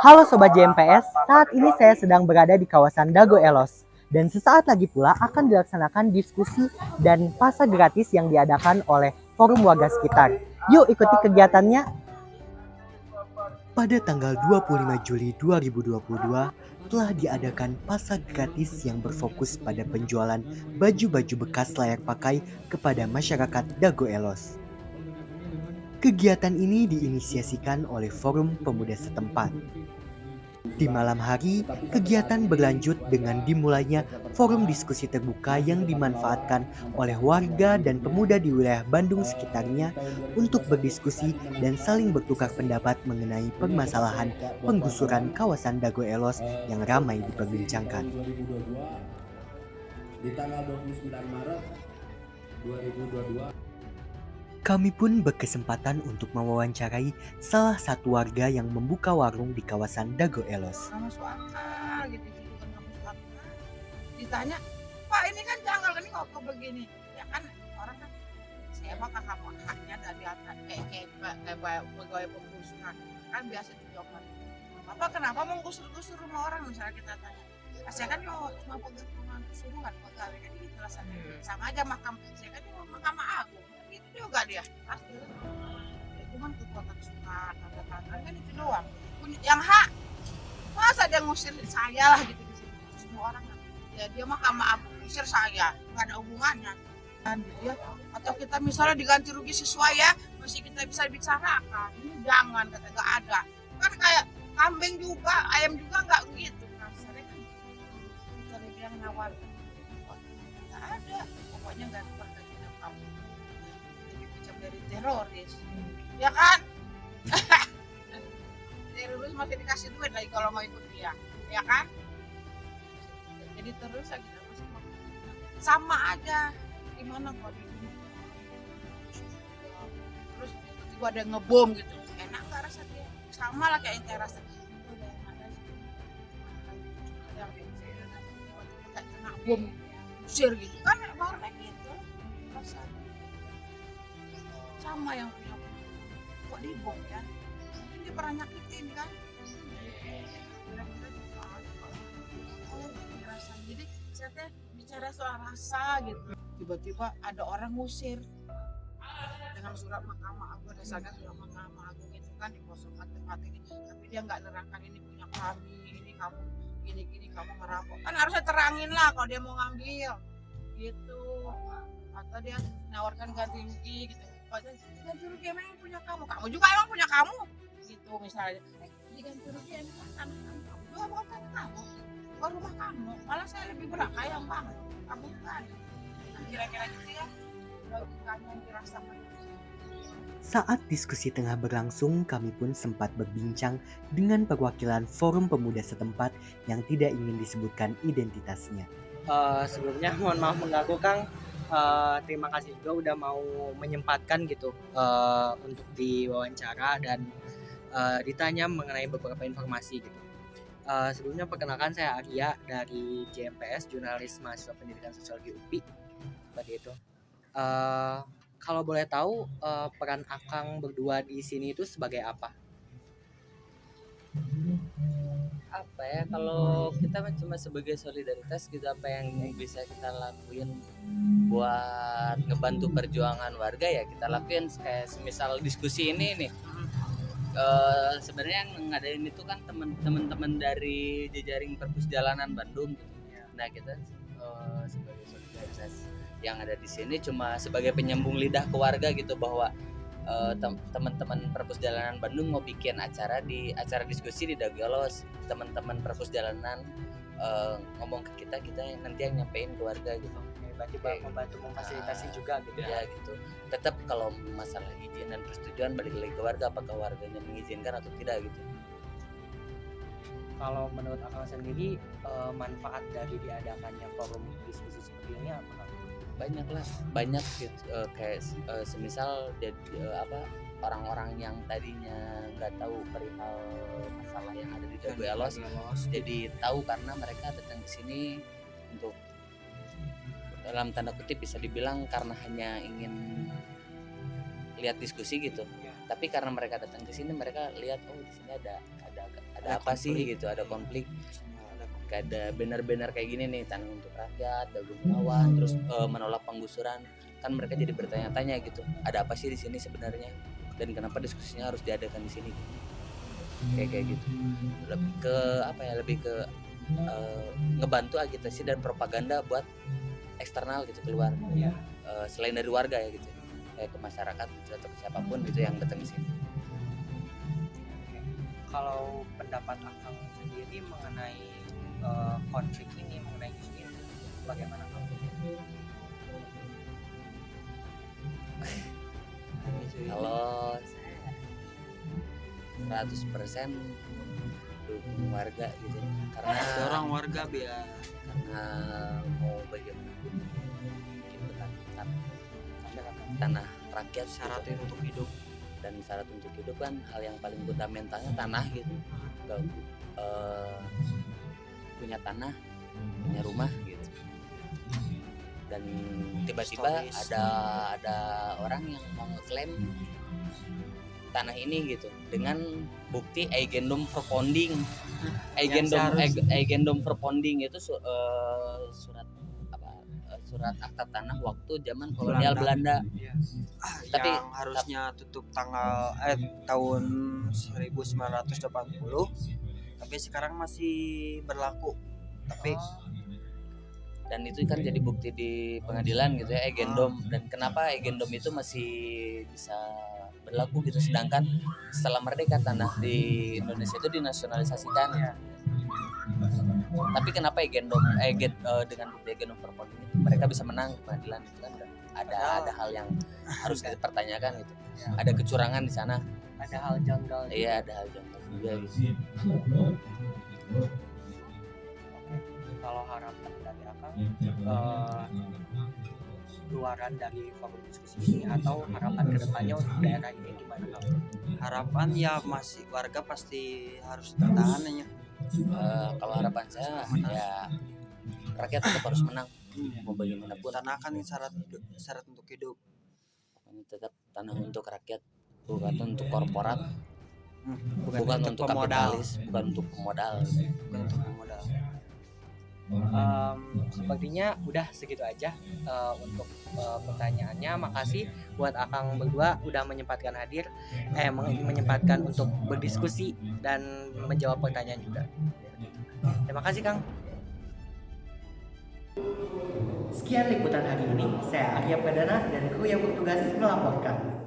Halo Sobat JMPS, saat ini saya sedang berada di kawasan Dago Elos. Dan sesaat lagi pula akan dilaksanakan diskusi dan pasar gratis yang diadakan oleh Forum Warga Sekitar. Yuk ikuti kegiatannya. Pada tanggal 25 Juli 2022 telah diadakan pasar gratis yang berfokus pada penjualan baju-baju bekas layak pakai kepada masyarakat Dago Elos. Kegiatan ini diinisiasikan oleh Forum Pemuda setempat. Di malam hari, kegiatan berlanjut dengan dimulainya forum diskusi terbuka yang dimanfaatkan oleh warga dan pemuda di wilayah Bandung sekitarnya untuk berdiskusi dan saling bertukar pendapat mengenai permasalahan penggusuran kawasan Dago Elos yang ramai diperbincangkan. Di tanggal 29 Maret 2022 kami pun berkesempatan untuk mewawancarai salah satu warga yang membuka warung di kawasan Dago Elos. Masuk akal gitu kan masuk akal. Ditanya, Pak ini kan janggal ini kok begini. Ya kan orang kan saya mah kakak haknya dari atas kayak pegawai penggusuran kan biasa dijawab. Bapak kenapa mau gusur-gusur rumah orang misalnya kita tanya. Saya kan cuma pegawai suruhan pegawai kan gitu rasanya. Sama aja saya kan cuma Mahkamah Agung. Itu juga dia pasti ya, cuman kekuatan surat tanda tangan kan itu doang yang hak masa dia ngusir saya lah gitu di sini semua orang ya dia Mahkamah Agung ngusir saya nggak ada hubungannya kan gitu ya atau kita misalnya diganti rugi sesuai ya masih kita bisa bicarakan ini jangan kata nggak ada kan kayak kambing juga ayam juga nggak gitu kasarnya kan kita bilang nawarkan nggak ada pokoknya nggak ada kamu dari teroris ya kan teroris masih dikasih duit lagi kalau mau ikut dia ya kan jadi terus kita sama aja gimana kalau di terus tiba-tiba ada ngebom gitu enak nggak rasa dia sama lah kayak yang rasa itu udah enak yang tiba-tiba kayak kena bom usir gitu kan baru kayak gitu rasanya sama yang punya kok dibom ya mungkin dia pernah nyakitin kan kira-kira gitu rasa jadi saya bicara soal rasa gitu tiba-tiba ada orang ngusir dengan surat Mahkamah Agung dasarnya surat Mahkamah Agung itu kan dikosongkan tempat ini tapi dia nggak nerangkan ini punya kami ini kamu gini-gini kamu merampok kan harusnya terangin lah kalau dia mau ngambil gitu atau dia nawarkan ganti rugi gitu ganti rugi emang punya kamu juga emang punya kamu gitu misalnya ganti rugi ini kan tanah kamu juga bukan tanah kamu bukan rumah kamu malah saya lebih berkaya banget kamu kan kira-kira gitu ya logikanya yang dirasakan. Saat diskusi tengah berlangsung, kami pun sempat berbincang dengan perwakilan Forum Pemuda setempat yang tidak ingin disebutkan identitasnya. Sebelumnya mohon maaf mengganggu Kang. Terima kasih juga udah mau menyempatkan gitu untuk diwawancara dan ditanya mengenai beberapa informasi gitu. Sebelumnya perkenalkan saya Arya dari JMPS Jurnalis Mahasiswa Pendidikan Sosiologi UPI seperti itu. Kalau boleh tahu peran Akang berdua di sini itu sebagai apa? Apa ya kalau kita cuma sebagai solidaritas gitu apa yang bisa kita lakuin buat ngebantu perjuangan warga ya kita lakuin kayak semisal diskusi ini nih sebenarnya yang ngadain itu kan teman-teman dari jejaring perpus jalanan Bandung gitu. Nah kita sebagai solidaritas yang ada di sini cuma sebagai penyambung lidah ke warga gitu bahwa teman-teman perpus jalanan Bandung mau bikin acara diskusi di Dago Elos. Teman-teman perpus jalanan ngomong ke kita nanti yang nyampein ke warga gitu. berarti Oke. membantu memfasilitasi juga gitu Ya gitu. Tetap kalau masalah izin dan persetujuan balik lagi ke warga, apakah warganya mengizinkan atau tidak gitu. Kalau menurut Akang sendiri manfaat dari diadakannya forum diskusi seperti ini apa Kang? Banyak lah, banyak gitu. Kayak semisal apa orang-orang yang tadinya nggak tahu perihal masalah yang ada di Dago Elos jadi tahu karena mereka datang ke sini untuk dalam tanda kutip bisa dibilang karena hanya ingin lihat diskusi gitu. Tapi karena mereka datang ke sini mereka lihat oh di sini ada apa sih gitu, ada konflik. Kayak ada benar-benar kayak gini nih, tanah untuk rakyat, Dago melawan, terus menolak penggusuran. Kan mereka jadi bertanya-tanya gitu, ada apa sih di sini sebenarnya dan kenapa diskusinya harus diadakan di sini? Kayak gitu. Lebih ke apa ya? Lebih ke ngebantu agitasi dan propaganda buat eksternal gitu keluar. Selain dari warga ya gitu. Kayak ke masyarakat atau ke siapapun gitu yang datang ke sini. Kalau pendapat Akang sendiri mengenai konflik ini, mengenai isu ini, bagaimana Kang? Kalau saya 100% dukung warga gitu karena dorong warga biar karena mau bagaimanapun itu kan tanah rakyat syaratin untuk hidup. dan syarat untuk hidup kan hal yang paling fundamentalnya tanah gitu. Gak, punya tanah, punya rumah gitu. Dan tiba-tiba Historis. ada orang yang mau ngeklaim tanah ini gitu dengan bukti Eigendom Verponding. Eigendom Verponding itu surat surat akta tanah waktu zaman kolonial Belanda. Tapi yang harusnya tutup tanggal tahun 1980 tapi sekarang masih berlaku. Tapi dan itu kan jadi bukti di pengadilan gitu ya Eigendom. Dan kenapa Eigendom itu masih bisa berlaku gitu sedangkan setelah merdeka tanah di Indonesia itu dinasionalisasikan ya. Tapi kenapa Eigendom dengan bukti Eigendom Verponding itu mereka bisa menang di pengadilan itu kan ada hal yang harus kita pertanyakan gitu. Ada kecurangan di sana. Ada hal janggal. Iya, ada hal janggal juga gitu. Kalau harapan dari Akang luaran dari forum diskusi ini atau harapan kedepannya untuk daerah ini gimana Kang? harapan ya masih warga pasti harus bertahan ya. Kalau harapan saya ya rakyat tetap harus menang mau bagaimanapun. Tanah kan syarat untuk hidup. Pokoknya tetap tanah untuk rakyat, bukan untuk korporat, Bukan untuk pemodal. kapitalis, bukan untuk pemodal. Bukan untuk pemodal. Sepertinya udah segitu aja untuk pertanyaannya. Makasih buat Akang berdua udah menyempatkan hadir, menyempatkan untuk berdiskusi dan menjawab pertanyaan juga. Terima kasih Kang. Sekian liputan hari ini. Saya Arya Pradana dan kru yang bertugas melaporkan.